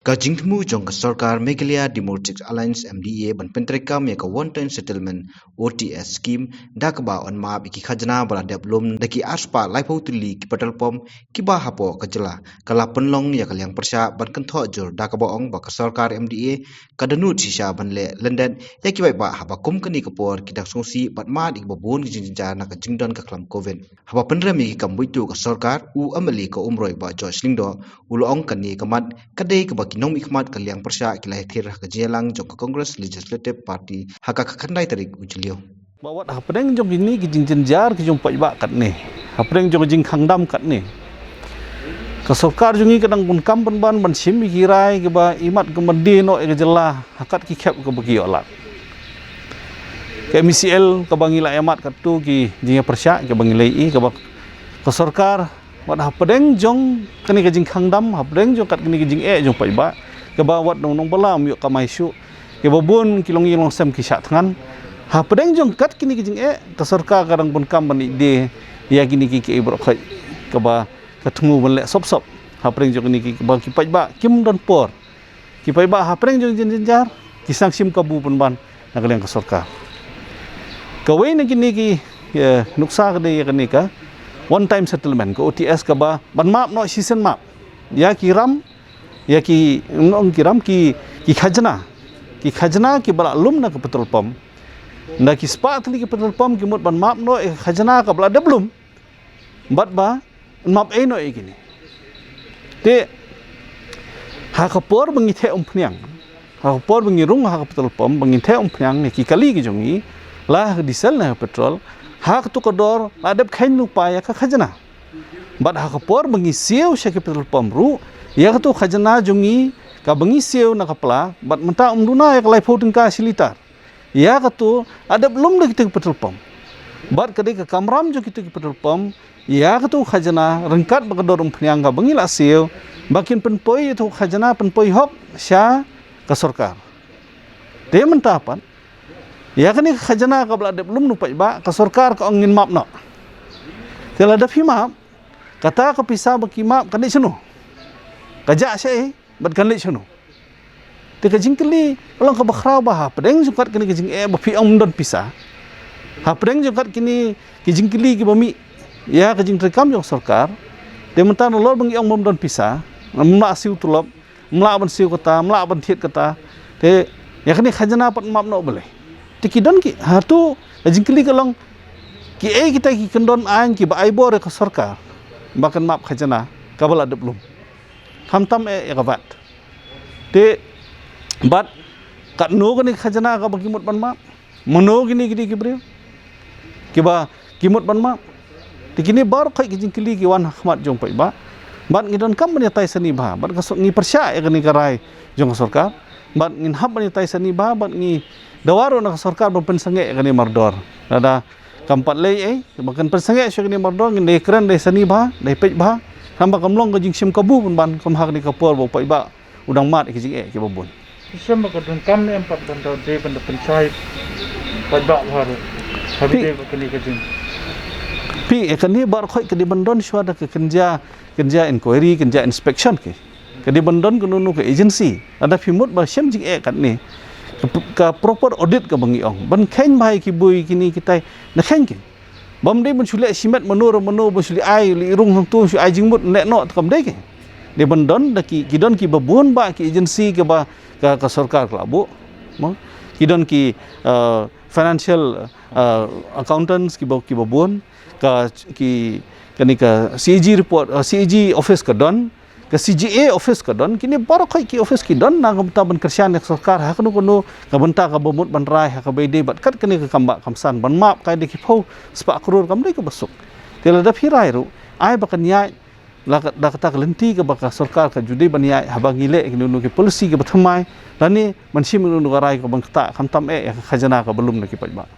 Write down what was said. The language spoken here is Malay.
Kajing temu jong ke Sarkar Meghalaya Democratic Alliance MDA ban pentrekam ya ka one time settlement OTS scheme dak ba on map iki khajna bala development daki aspa laipau tuli ki petrol pom ki ba hapo kajela kala penlong ya kalyang persya ban kentho jor dak ba ong ba ka Sarkar MDA kadanu sisa ban le London ya ki ba haba kum kani kapor ki dak songsi bat ma dik babon ki jinja na ka jingdon ka klam covid haba penrami ki kambuitu ka Sarkar u amali ka umroi ba George Lingdo ulo ong kani kamat kadai ka kinong ikmat kalyang persya kilai thir ka jelang jok Congress Legislative Party haka khandai tarik ujlio bawat hapreng jong ini kijing jenjar kijong pajba kat ni hapreng jong jing khangdam kat ni ka Sarkar jungi kadang pun kam ban ban sim kirai ke ba imat ke medi no ke jela hakat ki khep ke bagi olat ke MCL ke bangila imat kat tu ki jinga persya ke bangila I ke ba ka Sarkar wat hapreng jong kani kijing khangdam hapreng jong kat kani kijing jong pajba ke bawat nong balam yuk kamai syu ke babun kilong yilong sem ki syak tangan ha pedeng jong kat kini kijing ka Sarkar kadang pun kam ban ide ya kini ki ibrok khai ke ba ketemu belek sop ha pedeng jong kini ki ba ki pajba kim don por ki pajba ha pedeng jong jenjar ki sang sim kabu pun ban nak leng ka Sarkar kawai na kini ki nuksa ka de kini ka one time settlement ko OTS ka ba ban map no season map ya kiram ya ki nong kiram ki khajna ki bala lum na ke petrol pom na ki spa tli ke petrol pom ki mot ban map no khajna ka bala de belum bat ba map no gini te ha ka por bangi the pnyang ha ka por bangi rung ha ka petrol pom bangi the pnyang ki kali ki jongi la diesel na petrol ha ka tu ka dor la de khain lu pa ya ka khajna bat ha ka por bangi sieu sha ke petrol pom ru ya tu khajna jungi ka bangi sieu na kapla bat menta umduna ya kalai photing ka silitar ya tu ada belum lagi kita petrol pom bat kadai ka kamram jo kita petrol pom ya tu khajna rengkat bakador pnyang ka bangi la sieu bakin penpoi tu khajna penpoi hok sya ka Sarkar de menta pan ya kani khajna ka bla de belum nu pajba ka Sarkar ka angin map no tela da fi map kata ka pisa baki map kani sunu kajak saya bat kan lek sono te kajing keli ulang ka bakhra ba pedeng jukat kini kajing ba fi ang don pisah ha pedeng jukat kini kajing keli ki bami ya kajing rekam jong Sarkar de mentan lor bangi ang don pisah mla siu tulop mla ban siu kata mla ban thiet kata te ya kini khajana pat map no boleh te kidon ki ha tu kajing keli kalong ki kita ki kendon an ki ba aibor ka Sarkar bakan map khajana ka bala de belum hamtam kabat te bat kat no gani khajana ka bagi mot ban map mono gini kibre kiba kimot ban map te kini bar khai kijing kili ki wan khmat jong pai ba bat ngidon kam ban tai sani ba bat ka ngi persya gani karai jong Sarkar bat ngin hab ban tai sani ba bat ngi dawaro na Sarkar ban pensange gani mardor ada kampat lei bakan pensange syo gani mardor ngi kran dai sani ba dai pej ba hamba kamlong ka jing sim kabu pun ban kam hak ni kapor bo pai ba udang mat ki jing ki babon sem ka dun kam ne empat banda de banda pensai pai ba haru habi de kini ka jing pi kan ni bar khoi ke di bandon swada ke kerja inquiry kerja inspection ke di bandon ke nunu ke agency ada fimut ba sem jing kan ni ka proper audit ka bangi ong ban khain bai ki bui kini kitai na khain ke bam dei bun sule simet menur bun sule ai li rung hang tu su ai jingmut nek no kam dei ke de bandon da ki kidon ki babun ba ki agency ke ba ka Sarkar klabu mo kidon ki financial accountants ki babun ka ki kani ka CAG report CAG office ka don ke CGA office ka don kini baro khai ki office ki don na gamta ban kersian ek Sarkar ha kunu ka benta ka bomut ban rai ha ka beide bat kat kini ka kamba kamsan ban map kai de ki phau spa kror kam de ka basuk tela da phirai ru ai ba kan yai la da kata lenti ka ba ka Sarkar ka judi ban yai ha ba ngile ki nu ki policy ka bathamai lani man sim nu ka rai ka ban kata kamtam khajana ka belum na ki pajba